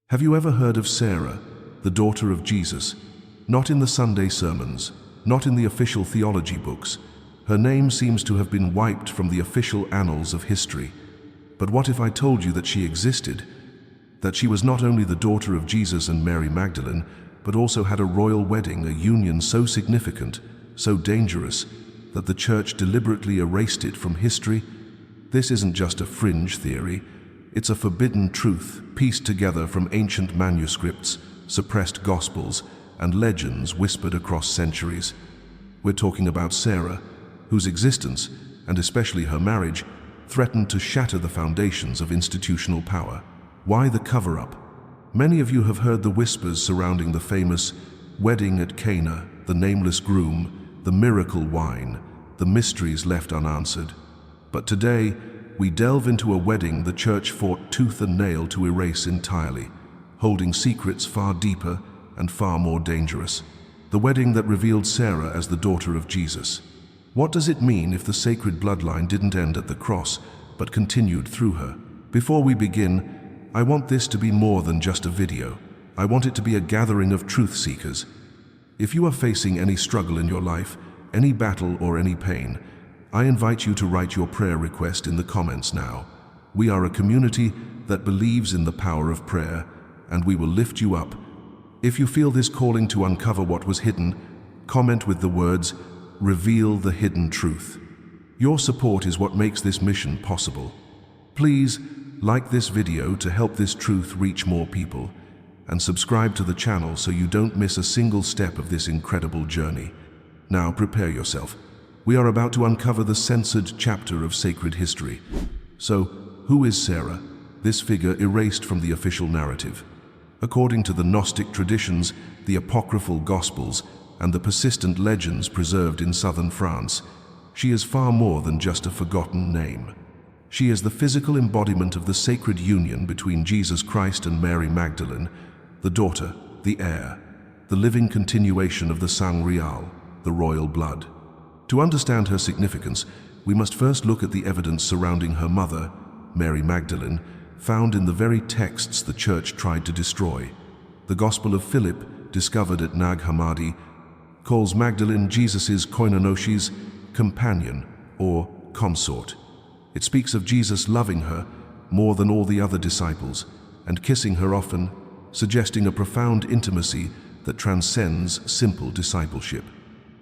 Have you ever heard of Sarah, the daughter of Jesus? Not in the Sunday sermons, not in the official theology books. Her name seems to have been wiped from the official annals of history. But what if I told you that she existed? That she was not only the daughter of Jesus and Mary Magdalene, but also had a royal wedding, a union so significant, so dangerous, that the Church deliberately erased it from history? This isn't just a fringe theory. It's a forbidden truth pieced together from ancient manuscripts, suppressed gospels, and legends whispered across centuries. We're talking about Sarah, whose existence, and especially her marriage, threatened to shatter the foundations of institutional power. Why the cover-up? Many of you have heard the whispers surrounding the famous wedding at Cana, the nameless groom, the miracle wine, the mysteries left unanswered. But today, we delve into a wedding the Church fought tooth and nail to erase entirely, holding secrets far deeper and far more dangerous. The wedding that revealed Sarah as the daughter of Jesus. What does it mean if the sacred bloodline didn't end at the cross, but continued through her? Before we begin, I want this to be more than just a video. I want it to be a gathering of truth seekers. If you are facing any struggle in your life, any battle or any pain, I invite you to write your prayer request in the comments now. We are a community that believes in the power of prayer, and we will lift you up. If you feel this calling to uncover what was hidden, comment with the words, "Reveal the hidden truth." Your support is what makes this mission possible. Please like this video to help this truth reach more people, and subscribe to the channel so you don't miss a single step of this incredible journey. Now prepare yourself. We are about to uncover the censored chapter of sacred history. So, who is Sarah, this figure erased from the official narrative? According to the Gnostic traditions, the apocryphal Gospels, and the persistent legends preserved in southern France, she is far more than just a forgotten name. She is the physical embodiment of the sacred union between Jesus Christ and Mary Magdalene, the daughter, the heir, the living continuation of the sang real, the royal blood. To understand her significance, we must first look at the evidence surrounding her mother, Mary Magdalene, found in the very texts the Church tried to destroy. The Gospel of Philip, discovered at Nag Hammadi, calls Magdalene Jesus's koinonosis, companion or consort. It speaks of Jesus loving her more than all the other disciples and kissing her often, suggesting a profound intimacy that transcends simple discipleship.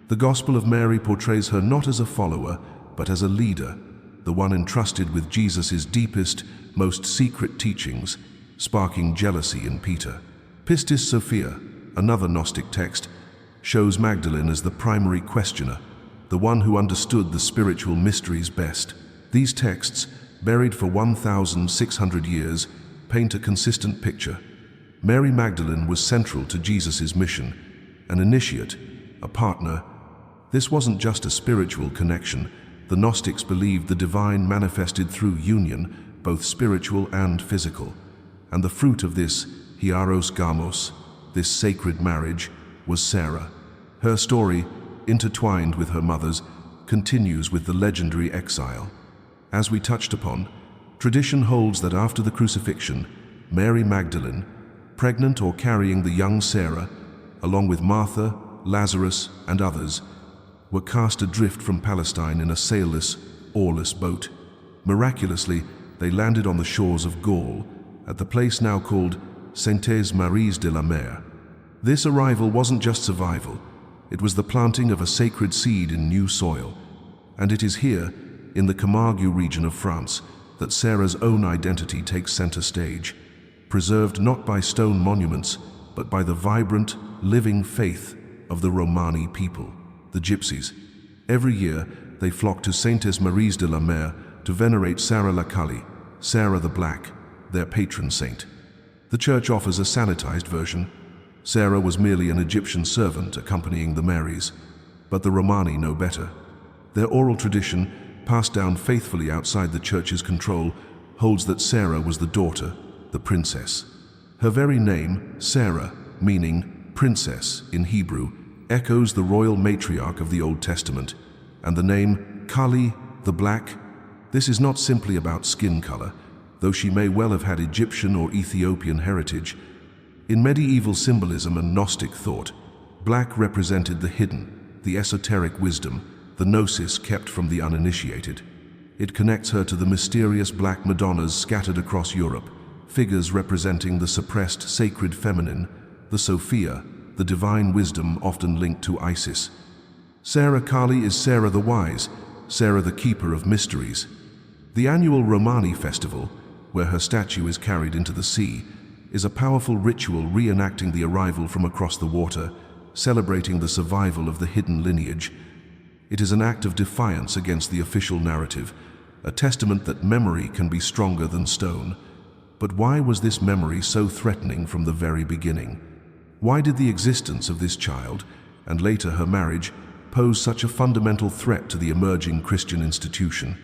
The Gospel of Mary portrays her not as a follower, but as a leader, the one entrusted with Jesus's deepest, most secret teachings, sparking jealousy in Peter. Pistis Sophia, another Gnostic text, shows Magdalene as the primary questioner, the one who understood the spiritual mysteries best. These texts, buried for 1,600 years, paint a consistent picture. Mary Magdalene was central to Jesus's mission, an initiate, a partner. This wasn't just a spiritual connection. The Gnostics believed the divine manifested through union, both spiritual and physical. And the fruit of this Hieros Gamos, this sacred marriage, was Sarah. Her story, intertwined with her mother's, continues with the legendary Exile. As we touched upon, tradition holds that after the crucifixion, Mary Magdalene, pregnant or carrying the young Sarah, along with Martha, Lazarus, and others, were cast adrift from Palestine in a sailless, oarless boat. Miraculously, they landed on the shores of Gaul, at the place now called Saintes-Maries-de-la-Mer. This arrival wasn't just survival, it was the planting of a sacred seed in new soil. And it is here, in the Camargue region of France, that Sarah's own identity takes center stage, preserved not by stone monuments, but by the vibrant, living faith of the Romani people, the Gypsies. Every year, they flock to Saintes-Maries-de-la-Mer to venerate Sara-la-Kali, Sarah the Black, their patron saint. The Church offers a sanitized version. Sarah was merely an Egyptian servant accompanying the Marys, but the Romani know better. Their oral tradition, passed down faithfully outside the Church's control, holds that Sarah was the daughter, the princess. Her very name, Sarah, meaning princess in Hebrew, echoes the royal matriarch of the Old Testament, and the name Kali, the Black. This is not simply about skin color, though she may well have had Egyptian or Ethiopian heritage. In medieval symbolism and Gnostic thought, black represented the hidden, the esoteric wisdom, the gnosis kept from the uninitiated. It connects her to the mysterious black Madonnas scattered across Europe, figures representing the suppressed sacred feminine, the Sophia, the divine wisdom often linked to Isis. Sara-la-Kali is Sara the Wise, Sara the Keeper of Mysteries. The annual Romani festival, where her statue is carried into the sea, is a powerful ritual reenacting the arrival from across the water, celebrating the survival of the hidden lineage. It is an act of defiance against the official narrative, a testament that memory can be stronger than stone. But why was this memory so threatening from the very beginning? Why did the existence of this child, and later her marriage, pose such a fundamental threat to the emerging Christian institution?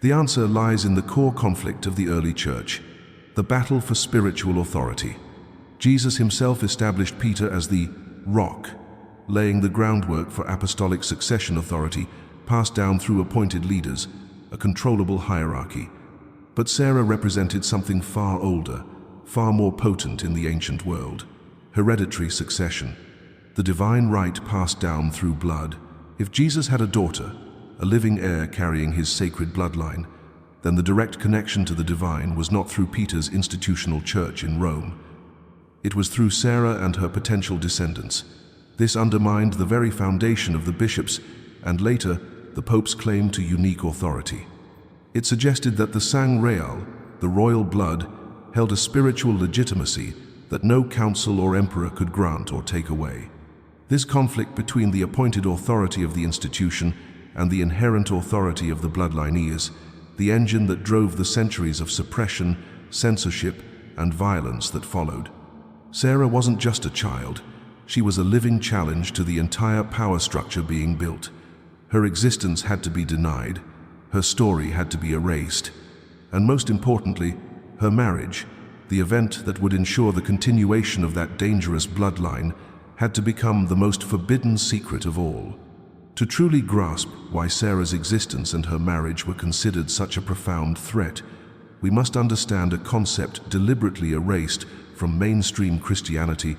The answer lies in the core conflict of the early church, the battle for spiritual authority. Jesus himself established Peter as the rock, laying the groundwork for apostolic succession authority passed down through appointed leaders, a controllable hierarchy. But Sara represented something far older, far more potent in the ancient world: hereditary succession, the divine right passed down through blood. If Jesus had a daughter, a living heir carrying his sacred bloodline, then the direct connection to the divine was not through Peter's institutional church in Rome. It was through Sara and her potential descendants. This undermined the very foundation of the bishops and later the Pope's claim to unique authority. It suggested that the sang real, the royal blood, held a spiritual legitimacy that no council or emperor could grant or take away. This conflict between the appointed authority of the institution and the inherent authority of the bloodline is the engine that drove the centuries of suppression, censorship, and violence that followed. Sara wasn't just a child. She was a living challenge to the entire power structure being built. Her existence had to be denied, her story had to be erased, and most importantly, her marriage, the event that would ensure the continuation of that dangerous bloodline, had to become the most forbidden secret of all. To truly grasp why Sara's existence and her marriage were considered such a profound threat, we must understand a concept deliberately erased from mainstream Christianity,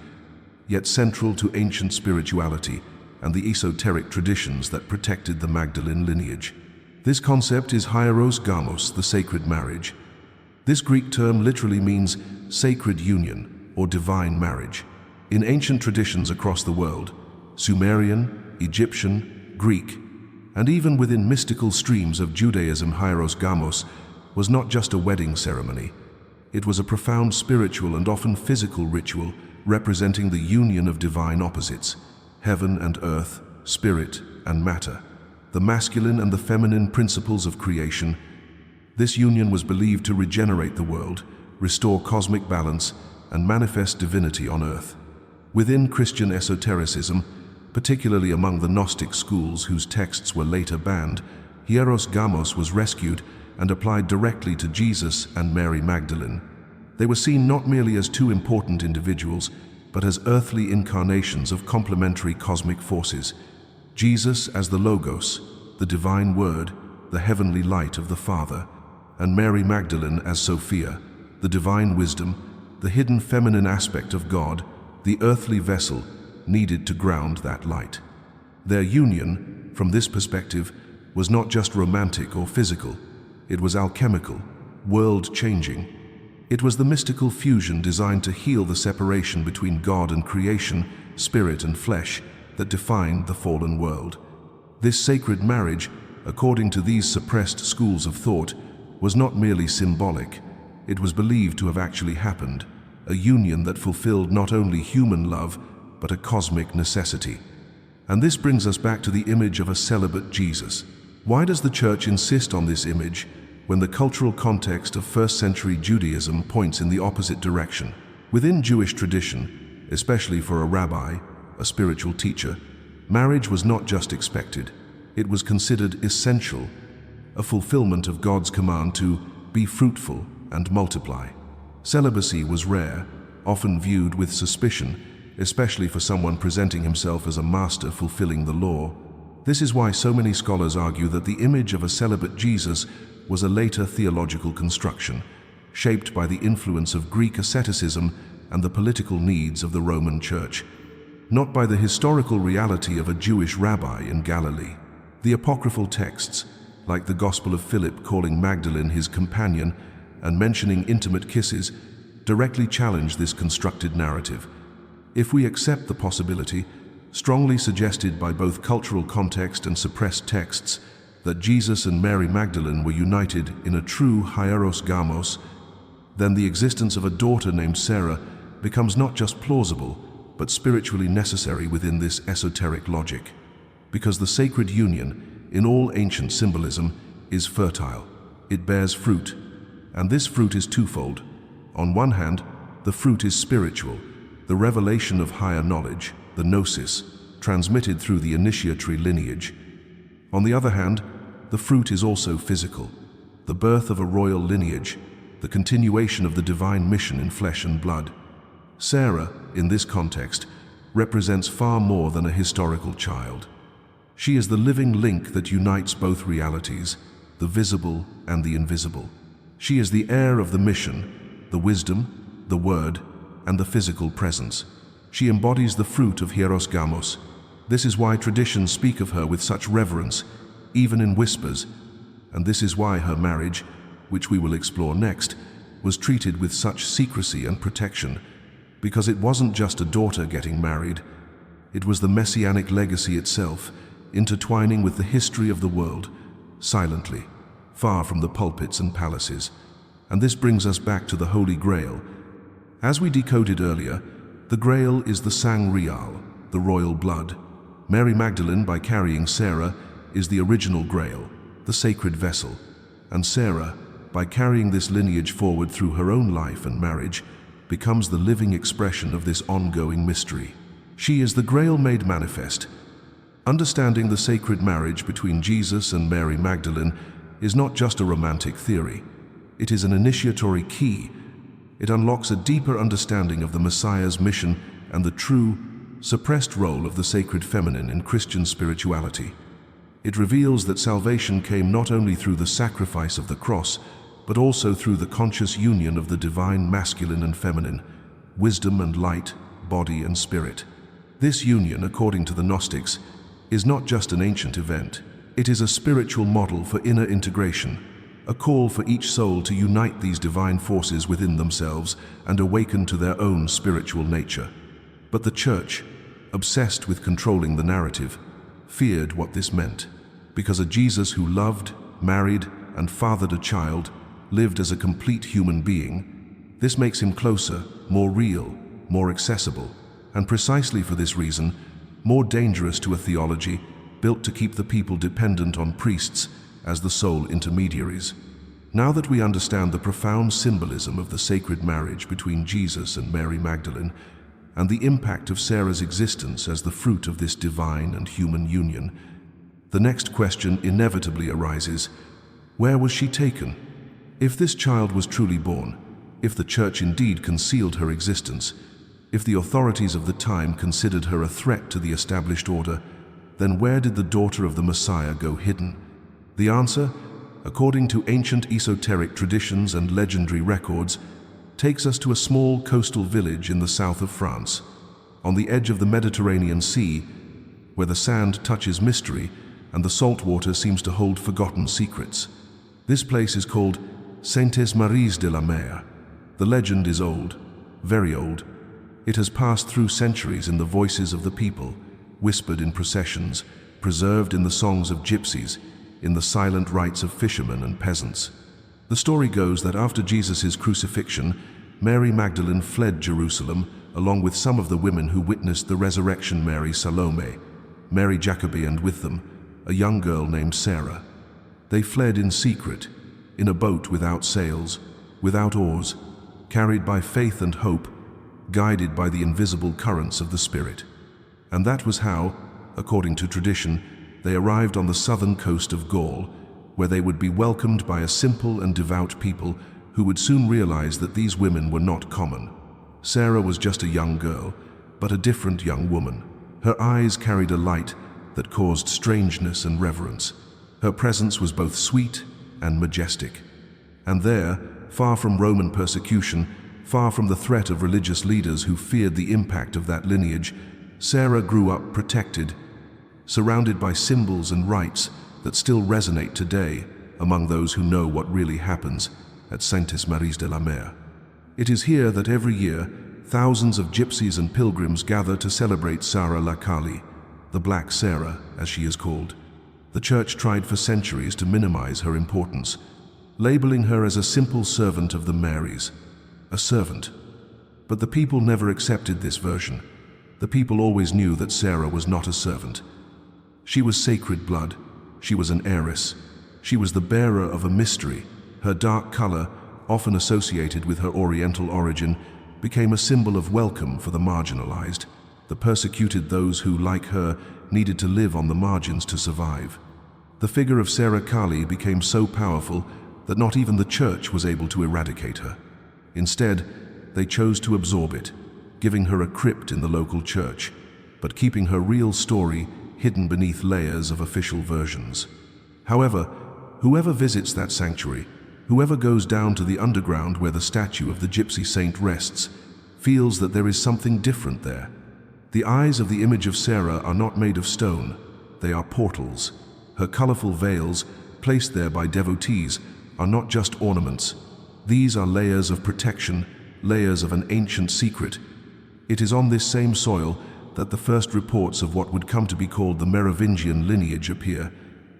yet central to ancient spirituality and the esoteric traditions that protected the Magdalene lineage. This concept is Hieros Gamos, the sacred marriage. This Greek term literally means sacred union or divine marriage. In ancient traditions across the world, Sumerian, Egyptian, Greek, and even within mystical streams of Judaism, Hieros Gamos was not just a wedding ceremony. It was a profound spiritual and often physical ritual representing the union of divine opposites, heaven and earth, spirit and matter, the masculine and the feminine principles of creation. This union was believed to regenerate the world, restore cosmic balance, and manifest divinity on earth. Within Christian esotericism, particularly among the Gnostic schools whose texts were later banned, Hieros Gamos was rescued and applied directly to Jesus and Mary Magdalene. They were seen not merely as two important individuals, but as earthly incarnations of complementary cosmic forces. Jesus as the Logos, the divine word, the heavenly light of the Father, and Mary Magdalene as Sophia, the divine wisdom, the hidden feminine aspect of God, the earthly vessel needed to ground that light. Their union, from this perspective, was not just romantic or physical. It was alchemical, world-changing. It was the mystical fusion designed to heal the separation between God and creation, spirit and flesh, that defined the fallen world. This sacred marriage, according to these suppressed schools of thought, was not merely symbolic. It was believed to have actually happened, a union that fulfilled not only human love, but a cosmic necessity. And this brings us back to the image of a celibate Jesus. Why does the Church insist on this image when the cultural context of first-century Judaism points in the opposite direction? Within Jewish tradition, especially for a rabbi, a spiritual teacher, marriage was not just expected. It was considered essential, a fulfillment of God's command to be fruitful and multiply. Celibacy was rare, often viewed with suspicion, especially for someone presenting himself as a master fulfilling the law. This is why so many scholars argue that the image of a celibate Jesus was a later theological construction, shaped by the influence of Greek asceticism and the political needs of the Roman Church, not by the historical reality of a Jewish rabbi in Galilee. The apocryphal texts, like the Gospel of Philip calling Magdalene his companion and mentioning intimate kisses, directly challenge this constructed narrative. If we accept the possibility, strongly suggested by both cultural context and suppressed texts, that Jesus and Mary Magdalene were united in a true Hieros Gamos, then the existence of a daughter named Sarah becomes not just plausible, but spiritually necessary within this esoteric logic. Because the sacred union, in all ancient symbolism, is fertile. It bears fruit, and this fruit is twofold. On one hand, the fruit is spiritual, the revelation of higher knowledge, the gnosis, transmitted through the initiatory lineage. On the other hand, the fruit is also physical, the birth of a royal lineage, the continuation of the divine mission in flesh and blood. Sarah, in this context, represents far more than a historical child. She is the living link that unites both realities, the visible and the invisible. She is the heir of the mission, the wisdom, the word, and the physical presence. She embodies the fruit of Hieros Gamos. This is why traditions speak of her with such reverence, even in whispers, and this is why her marriage, which we will explore next, was treated with such secrecy and protection, because it wasn't just a daughter getting married, it was the messianic legacy itself, intertwining with the history of the world, silently, far from the pulpits and palaces. And this brings us back to the Holy Grail. As we decoded earlier, the Grail is the sang real, the royal blood. Mary Magdalene, by carrying Sarah, is the original Grail, the sacred vessel, and Sarah, by carrying this lineage forward through her own life and marriage, becomes the living expression of this ongoing mystery. She is the Grail made manifest. Understanding the sacred marriage between Jesus and Mary Magdalene is not just a romantic theory. It is an initiatory key. It unlocks a deeper understanding of the Messiah's mission and the true, suppressed role of the sacred feminine in Christian spirituality. It reveals that salvation came not only through the sacrifice of the cross, but also through the conscious union of the divine masculine and feminine, wisdom and light, body and spirit. This union, according to the Gnostics, is not just an ancient event. It is a spiritual model for inner integration, a call for each soul to unite these divine forces within themselves and awaken to their own spiritual nature. But the Church, obsessed with controlling the narrative, feared what this meant, because a Jesus who loved, married, and fathered a child lived as a complete human being. This makes him closer, more real, more accessible, and precisely for this reason, more dangerous to a theology built to keep the people dependent on priests as the sole intermediaries. Now that we understand the profound symbolism of the sacred marriage between Jesus and Mary Magdalene, and the impact of Sarah's existence as the fruit of this divine and human union, the next question inevitably arises: where was she taken? If this child was truly born, if the Church indeed concealed her existence, if the authorities of the time considered her a threat to the established order, then where did the daughter of the Messiah go hidden? The answer, according to ancient esoteric traditions and legendary records, takes us to a small coastal village in the south of France, on the edge of the Mediterranean Sea, where the sand touches mystery and the salt water seems to hold forgotten secrets. This place is called Saintes-Maries-de-la-Mer. The legend is old, very old. It has passed through centuries in the voices of the people, whispered in processions, preserved in the songs of gypsies, in the silent rites of fishermen and peasants. The story goes that after Jesus' crucifixion, Mary Magdalene fled Jerusalem along with some of the women who witnessed the resurrection: Mary Salome, Mary Jacobi, and with them, a young girl named Sarah. They fled in secret, in a boat without sails, without oars, carried by faith and hope, guided by the invisible currents of the Spirit. And that was how, according to tradition, they arrived on the southern coast of Gaul, where they would be welcomed by a simple and devout people who would soon realize that these women were not common. Sarah was just a young girl, but a different young woman. Her eyes carried a light that caused strangeness and reverence. Her presence was both sweet and majestic. And there, far from Roman persecution, Far from the threat of religious leaders who feared the impact of that lineage, Sara grew up protected, surrounded by symbols and rites that still resonate today among those who know what really happens at Saintes-Maries-de-la-Mer. It is here that every year, thousands of gypsies and pilgrims gather to celebrate Sara-la-Kali, the Black Sarah, as she is called. The church tried for centuries to minimize her importance, labeling her as a simple servant of the Marys, a servant. But the people never accepted this version. The people always knew that Sara was not a servant. She was sacred blood. She was an heiress. She was the bearer of a mystery. Her dark color, often associated with her Oriental origin, became a symbol of welcome for the marginalized, the persecuted, those who, like her, needed to live on the margins to survive. The figure of Sara-Kali became so powerful that not even the church was able to eradicate her. Instead, they chose to absorb it, giving her a crypt in the local church, but keeping her real story hidden beneath layers of official versions. However, whoever visits that sanctuary, whoever goes down to the underground where the statue of the gypsy saint rests, feels that there is something different there. The eyes of the image of Sara are not made of stone, they are portals. Her colorful veils, placed there by devotees, are not just ornaments. These are layers of protection, layers of an ancient secret. It is on this same soil that the first reports of what would come to be called the Merovingian lineage appear,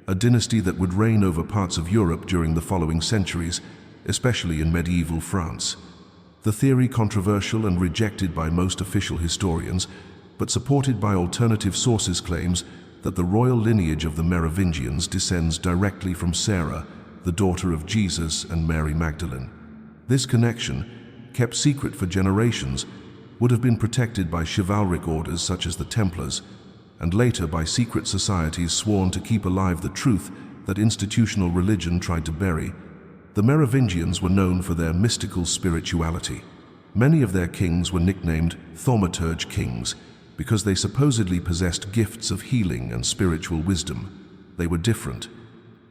a dynasty that would reign over parts of Europe during the following centuries, especially in medieval France. The theory, controversial and rejected by most official historians, but supported by alternative sources, claims that the royal lineage of the Merovingians descends directly from Sara, the daughter of Jesus and Mary Magdalene. This connection, kept secret for generations, would have been protected by chivalric orders such as the Templars, and later by secret societies sworn to keep alive the truth that institutional religion tried to bury. The Merovingians were known for their mystical spirituality. Many of their kings were nicknamed thaumaturge kings because they supposedly possessed gifts of healing and spiritual wisdom. They were different.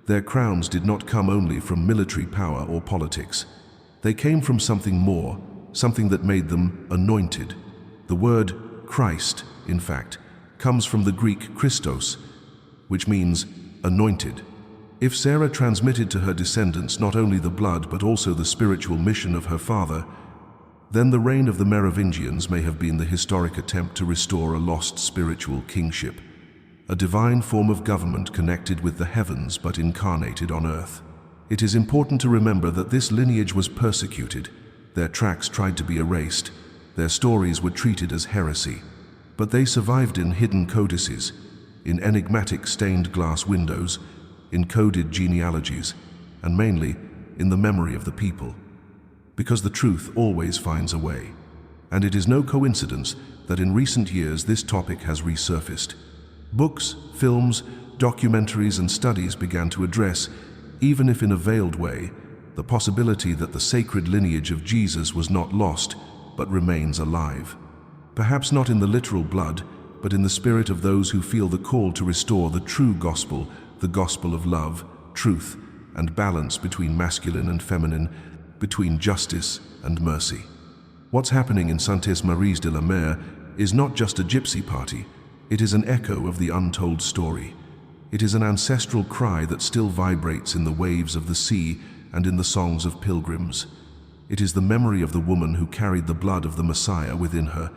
Their crowns did not come only from military power or politics. They came from something more, something that made them anointed. The word Christ, in fact, comes from the Greek Christos, which means anointed. If Sara transmitted to her descendants not only the blood but also the spiritual mission of her father, then the reign of the Merovingians may have been the historic attempt to restore a lost spiritual kingship, a divine form of government connected with the heavens but incarnated on earth. It is important to remember that this lineage was persecuted. Their tracks tried to be erased. Their stories were treated as heresy. But they survived in hidden codices, in enigmatic stained glass windows, in coded genealogies, and mainly in the memory of the people. Because the truth always finds a way. And it is no coincidence that in recent years this topic has resurfaced. Books, films, documentaries, and studies began to address, even if in a veiled way, the possibility that the sacred lineage of Jesus was not lost, but remains alive. Perhaps not in the literal blood, but in the spirit of those who feel the call to restore the true gospel, the gospel of love, truth, and balance between masculine and feminine, between justice and mercy. What's happening in Saintes-Maries-de-la-Mer is not just a gypsy party, it is an echo of the untold story. It is an ancestral cry that still vibrates in the waves of the sea and in the songs of pilgrims. It is the memory of the woman who carried the blood of the Messiah within her.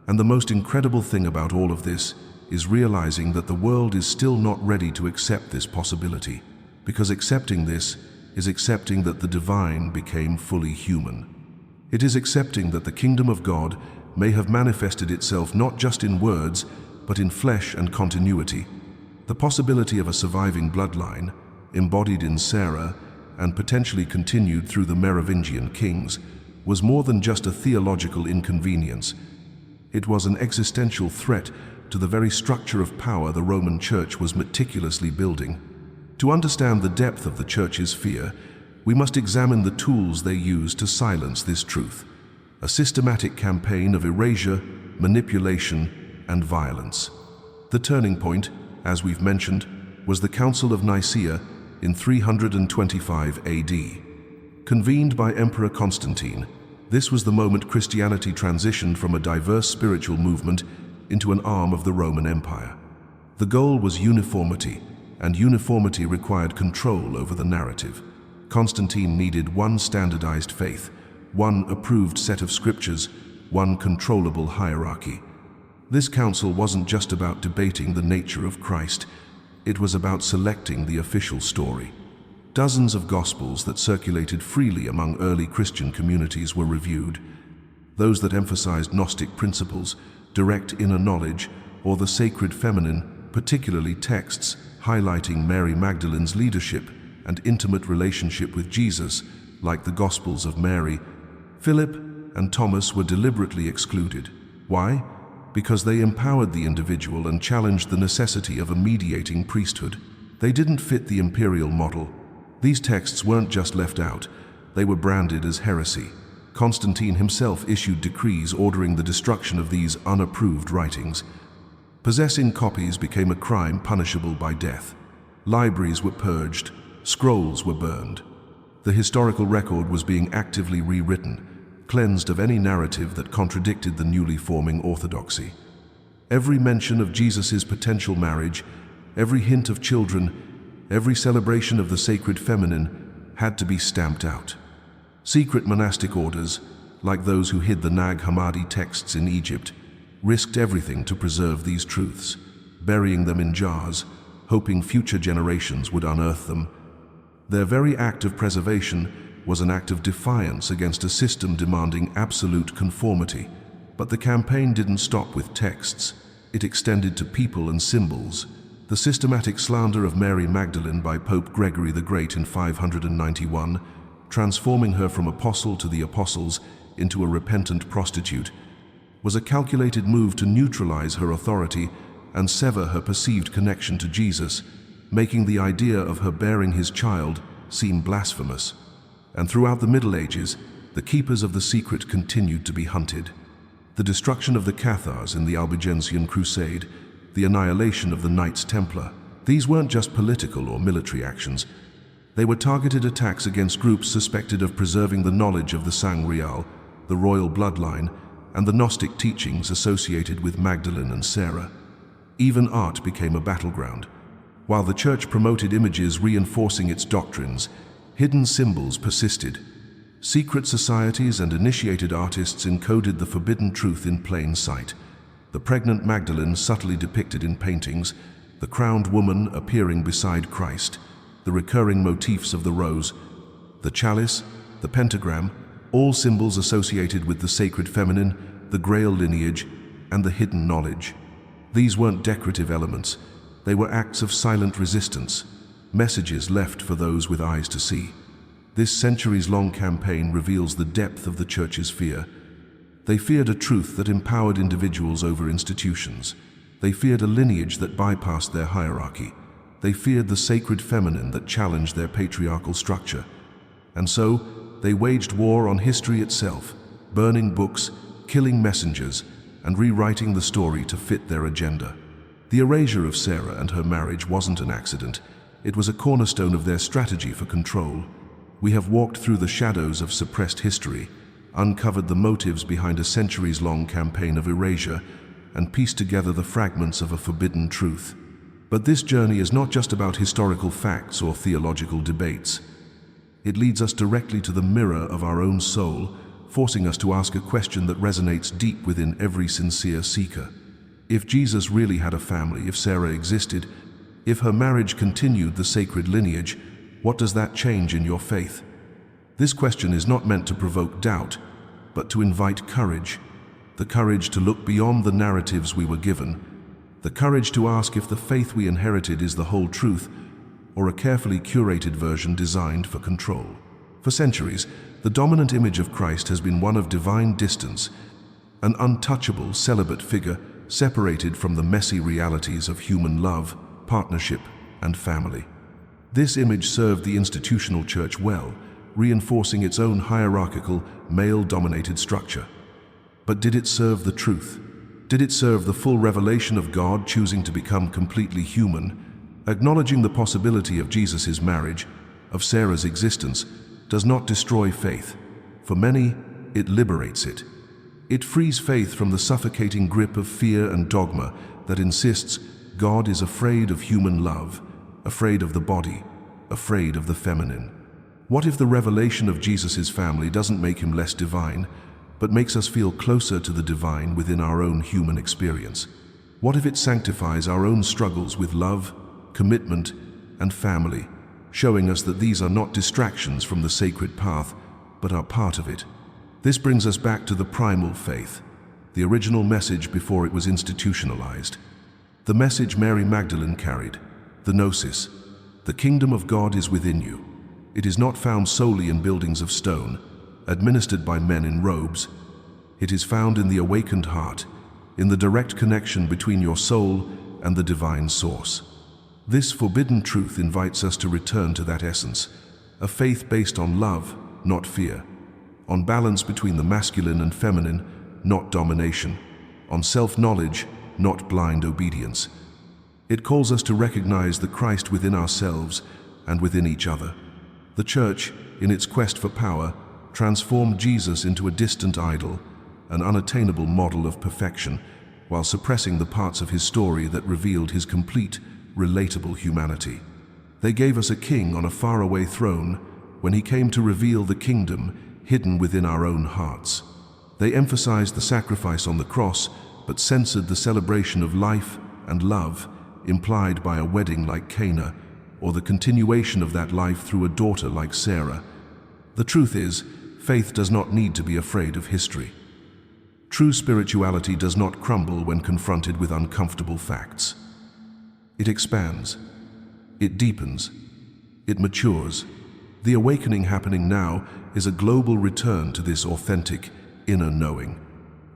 And the most incredible thing about all of this is realizing that the world is still not ready to accept this possibility, because accepting this is accepting that the divine became fully human. It is accepting that the kingdom of God may have manifested itself not just in words, but in flesh and continuity. The possibility of a surviving bloodline, embodied in Sara and potentially continued through the Merovingian kings, was more than just a theological inconvenience. It was an existential threat to the very structure of power the Roman Church was meticulously building. To understand the depth of the Church's fear, we must examine the tools they used to silence this truth: a systematic campaign of erasure, manipulation, and violence. The turning point, as we've mentioned, was the Council of Nicaea in 325 AD. Convened by Emperor Constantine, This was the moment Christianity transitioned from a diverse spiritual movement into an arm of the Roman Empire. The goal was uniformity, and uniformity required control over the narrative. Constantine needed one standardized faith, one approved set of scriptures, one controllable hierarchy. This council wasn't just about debating the nature of Christ, it was about selecting the official story. Dozens of Gospels that circulated freely among early Christian communities were reviewed. Those that emphasized Gnostic principles, direct inner knowledge, or the sacred feminine, particularly texts highlighting Mary Magdalene's leadership and intimate relationship with Jesus, like the Gospels of Mary, Philip, and Thomas, were deliberately excluded. Why? Because they empowered the individual and challenged the necessity of a mediating priesthood. They didn't fit the imperial model. These texts weren't just left out, they were branded as heresy. Constantine himself issued decrees ordering the destruction of these unapproved writings. Possessing copies became a crime punishable by death. Libraries were purged, scrolls were burned. The historical record was being actively rewritten, cleansed of any narrative that contradicted the newly forming orthodoxy. Every mention of Jesus' potential marriage, every hint of children, every celebration of the sacred feminine had to be stamped out. Secret monastic orders, like those who hid the Nag Hammadi texts in Egypt, risked everything to preserve these truths, burying them in jars, hoping future generations would unearth them. Their very act of preservation was an act of defiance against a system demanding absolute conformity. But the campaign didn't stop with texts. It extended to people and symbols. The systematic slander of Mary Magdalene by Pope Gregory the Great in 591, transforming her from apostle to the apostles into a repentant prostitute, was a calculated move to neutralize her authority and sever her perceived connection to Jesus, making the idea of her bearing his child seem blasphemous. And throughout the Middle Ages, the keepers of the secret continued to be hunted. The destruction of the Cathars in the Albigensian Crusade, the annihilation of the Knights Templar, these weren't just political or military actions. They were targeted attacks against groups suspected of preserving the knowledge of the Sang Real, the royal bloodline, and the Gnostic teachings associated with Magdalene and Sarah. Even art became a battleground. While the Church promoted images reinforcing its doctrines, hidden symbols persisted. Secret societies and initiated artists encoded the forbidden truth in plain sight. The pregnant Magdalene subtly depicted in paintings, the crowned woman appearing beside Christ, the recurring motifs of the rose, the chalice, the pentagram, all symbols associated with the sacred feminine, the Grail lineage, and the hidden knowledge. These weren't decorative elements, they were acts of silent resistance, messages left for those with eyes to see. This centuries-long campaign reveals the depth of the Church's fear. They feared a truth that empowered individuals over institutions. They feared a lineage that bypassed their hierarchy. They feared the sacred feminine that challenged their patriarchal structure. And so, they waged war on history itself, burning books, killing messengers, and rewriting the story to fit their agenda. The erasure of Sarah and her marriage wasn't an accident. It was a cornerstone of their strategy for control. We have walked through the shadows of suppressed history, uncovered the motives behind a centuries-long campaign of erasure, and pieced together the fragments of a forbidden truth. But this journey is not just about historical facts or theological debates. It leads us directly to the mirror of our own soul, forcing us to ask a question that resonates deep within every sincere seeker. If Jesus really had a family, if Sarah existed, if her marriage continued the sacred lineage, what does that change in your faith? This question is not meant to provoke doubt, but to invite courage. The courage to look beyond the narratives we were given. The courage to ask if the faith we inherited is the whole truth, or a carefully curated version designed for control. For centuries, the dominant image of Christ has been one of divine distance, an untouchable celibate figure separated from the messy realities of human love, partnership, and family. This image served the institutional church well, reinforcing its own hierarchical, male-dominated structure. But did it serve the truth? Did it serve the full revelation of God choosing to become completely human? Acknowledging the possibility of Jesus' marriage, of Sarah's existence, does not destroy faith. For many, it liberates it. It frees faith from the suffocating grip of fear and dogma that insists God is afraid of human love, afraid of the body, afraid of the feminine. What if the revelation of Jesus' family doesn't make him less divine, but makes us feel closer to the divine within our own human experience? What if it sanctifies our own struggles with love, commitment, and family, showing us that these are not distractions from the sacred path, but are part of it? This brings us back to the primal faith, the original message before it was institutionalized. The message Mary Magdalene carried, the gnosis, the kingdom of God is within you. It is not found solely in buildings of stone, administered by men in robes. It is found in the awakened heart, in the direct connection between your soul and the divine source. This forbidden truth invites us to return to that essence, a faith based on love, not fear, on balance between the masculine and feminine, not domination, on self-knowledge, not blind obedience. It calls us to recognize the Christ within ourselves and within each other. The Church, in its quest for power, transformed Jesus into a distant idol, an unattainable model of perfection, while suppressing the parts of his story that revealed his complete, relatable humanity. They gave us a king on a faraway throne when he came to reveal the kingdom hidden within our own hearts. They emphasized the sacrifice on the cross, but censored the celebration of life and love implied by a wedding like Cana, or the continuation of that life through a daughter like Sarah. The truth is, faith does not need to be afraid of history. True spirituality does not crumble when confronted with uncomfortable facts. It expands, it deepens, it matures. The awakening happening now is a global return to this authentic, inner knowing.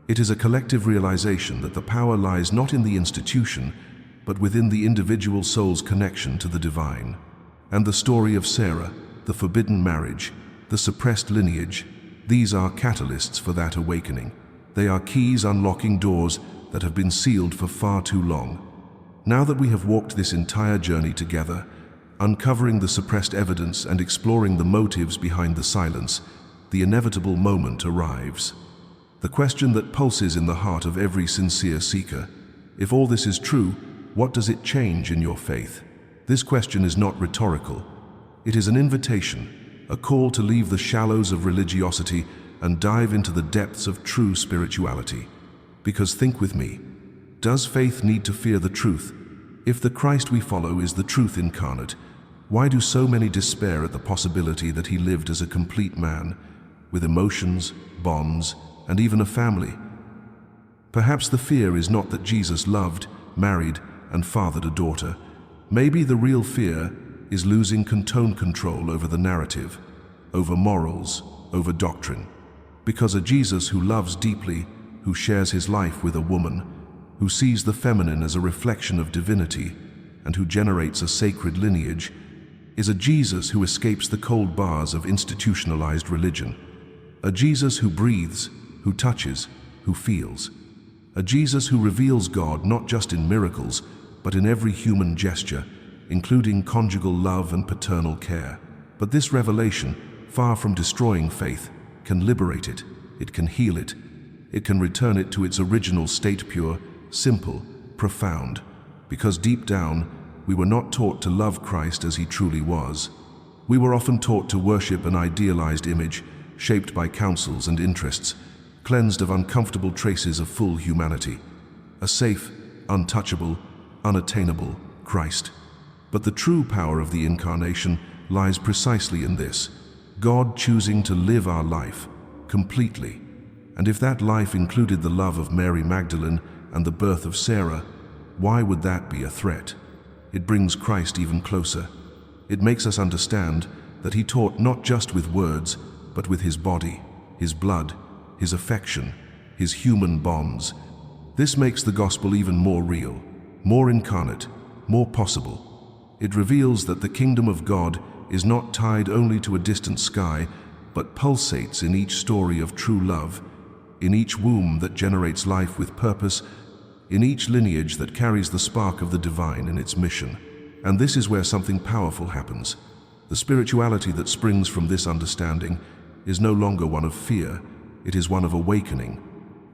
It is a collective realization that the power lies not in the institution, but within the individual soul's connection to the divine. And the story of Sarah, the forbidden marriage, the suppressed lineage, these are catalysts for that awakening. They are keys unlocking doors that have been sealed for far too long. Now that we have walked this entire journey together, uncovering the suppressed evidence and exploring the motives behind the silence, the inevitable moment arrives. The question that pulses in the heart of every sincere seeker: if all this is true, what does it change in your faith? This question is not rhetorical. It is an invitation, a call to leave the shallows of religiosity and dive into the depths of true spirituality. Because think with me, does faith need to fear the truth? If the Christ we follow is the truth incarnate, why do so many despair at the possibility that he lived as a complete man, with emotions, bonds, and even a family? Perhaps the fear is not that Jesus loved, married, and fathered a daughter. Maybe the real fear is losing control over the narrative, over morals, over doctrine. Because a Jesus who loves deeply, who shares his life with a woman, who sees the feminine as a reflection of divinity, and who generates a sacred lineage, is a Jesus who escapes the cold bars of institutionalized religion. A Jesus who breathes, who touches, who feels. A Jesus who reveals God not just in miracles, but in every human gesture, including conjugal love and paternal care. But this revelation, far from destroying faith, can liberate it, it can heal it, it can return it to its original state, pure, simple, profound, because deep down, we were not taught to love Christ as he truly was. We were often taught to worship an idealized image, shaped by counsels and interests, cleansed of uncomfortable traces of full humanity. A safe, untouchable, unattainable Christ. But the true power of the incarnation lies precisely in this: God choosing to live our life completely. And if that life included the love of Mary Magdalene and the birth of Sarah, why would that be a threat? It brings Christ even closer. It makes us understand that he taught not just with words, but with his body, his blood, his affection, his human bonds. This makes the gospel even more real, more incarnate, more possible. It reveals that the kingdom of God is not tied only to a distant sky, but pulsates in each story of true love, in each womb that generates life with purpose, in each lineage that carries the spark of the divine in its mission. And this is where something powerful happens. The spirituality that springs from this understanding is no longer one of fear. it is one of awakening.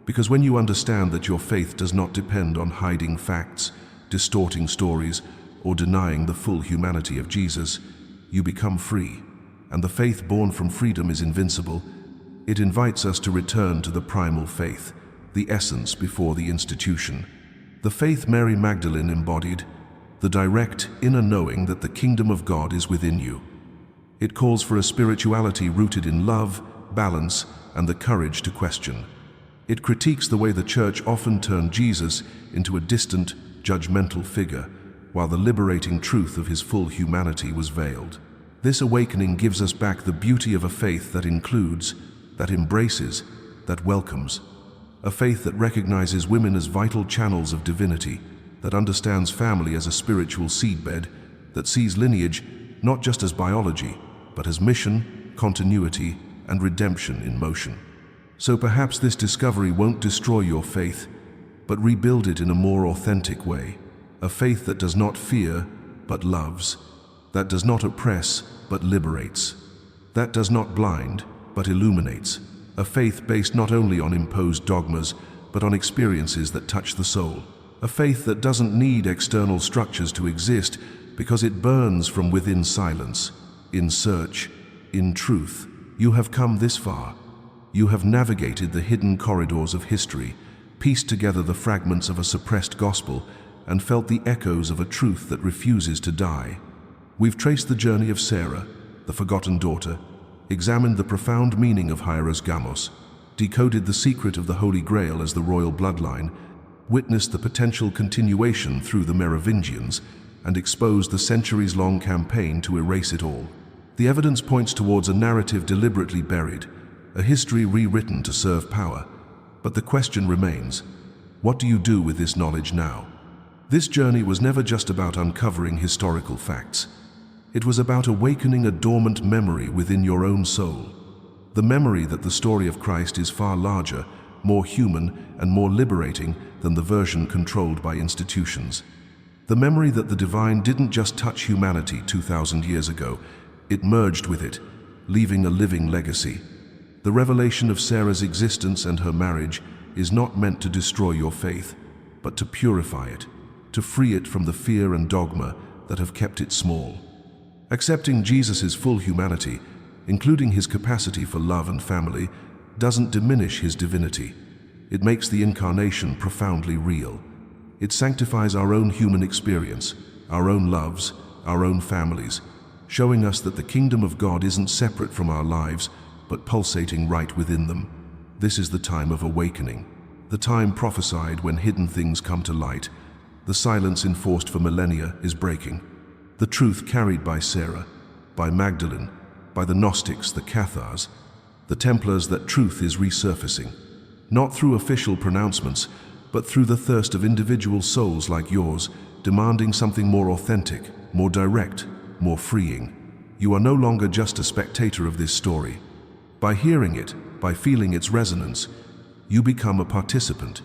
Because when you understand that your faith does not depend on hiding facts, distorting stories, or denying the full humanity of Jesus, you become free. And the faith born from freedom is invincible. It invites us to return to the primal faith, the essence before the institution. The faith Mary Magdalene embodied, the direct inner knowing that the kingdom of God is within you. It calls for a spirituality rooted in love, balance, and the courage to question. It critiques the way the church often turned Jesus into a distant, judgmental figure, while the liberating truth of his full humanity was veiled. This awakening gives us back the beauty of a faith that includes, that embraces, that welcomes. A faith that recognizes women as vital channels of divinity, that understands family as a spiritual seedbed, that sees lineage not just as biology, but as mission, continuity, and redemption in motion. So perhaps this discovery won't destroy your faith, but rebuild it in a more authentic way. A faith that does not fear, but loves. That does not oppress, but liberates. That does not blind, but illuminates. A faith based not only on imposed dogmas, but on experiences that touch the soul. A faith that doesn't need external structures to exist because it burns from within silence, in search, in truth. You have come this far. You have navigated the hidden corridors of history, pieced together the fragments of a suppressed gospel, and felt the echoes of a truth that refuses to die. We've traced the journey of Sarah, the forgotten daughter, examined the profound meaning of Hieros Gamos, decoded the secret of the Holy Grail as the royal bloodline, witnessed the potential continuation through the Merovingians, and exposed the centuries-long campaign to erase it all. The evidence points towards a narrative deliberately buried, a history rewritten to serve power. But the question remains, what do you do with this knowledge now? This journey was never just about uncovering historical facts. It was about awakening a dormant memory within your own soul. The memory that the story of Christ is far larger, more human, and more liberating than the version controlled by institutions. The memory that the divine didn't just touch humanity 2,000 years ago, it merged with it, leaving a living legacy. The revelation of Sarah's existence and her marriage is not meant to destroy your faith, but to purify it, to free it from the fear and dogma that have kept it small. Accepting Jesus' full humanity, including his capacity for love and family, doesn't diminish his divinity. It makes the incarnation profoundly real. It sanctifies our own human experience, our own loves, our own families, showing us that the kingdom of God isn't separate from our lives, but pulsating right within them. This is the time of awakening, the time prophesied when hidden things come to light. The silence enforced for millennia is breaking. The truth carried by Sarah, by Magdalene, by the Gnostics, the Cathars, the Templars, that truth is resurfacing, not through official pronouncements, but through the thirst of individual souls like yours, demanding something more authentic, more direct, more freeing. You are no longer just a spectator of this story. By hearing it, by feeling its resonance, you become a participant.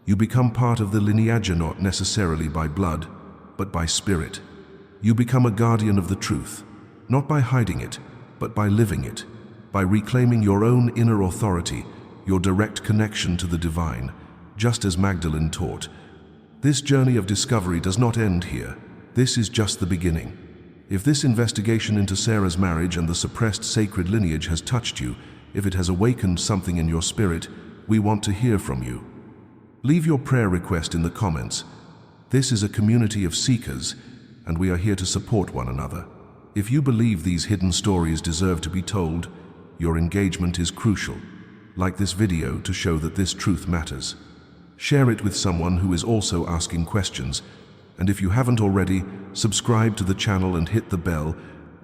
You become part of the lineage, not necessarily by blood, but by spirit. You become a guardian of the truth, not by hiding it, but by living it, by reclaiming your own inner authority, your direct connection to the divine, just as Magdalene taught. This journey of discovery does not end here. This is just the beginning. If this investigation into Sarah's marriage and the suppressed sacred lineage has touched you, if it has awakened something in your spirit, we want to hear from you. Leave your prayer request in the comments. This is a community of seekers, and we are here to support one another. If you believe these hidden stories deserve to be told, your engagement is crucial. Like this video to show that this truth matters. Share it with someone who is also asking questions, and if you haven't already, subscribe to the channel and hit the bell,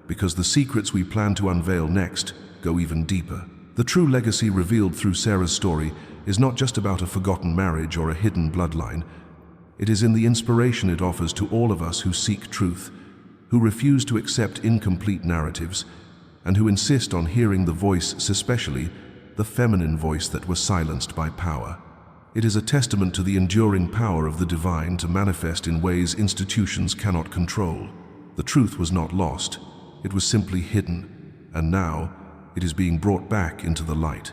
because the secrets we plan to unveil next go even deeper. The true legacy revealed through Sarah's story is not just about a forgotten marriage or a hidden bloodline. It is in the inspiration it offers to all of us who seek truth, who refuse to accept incomplete narratives, and who insist on hearing the voice, especially the feminine voice that was silenced by power. It is a testament to the enduring power of the divine to manifest in ways institutions cannot control. The truth was not lost, it was simply hidden, and now it is being brought back into the light.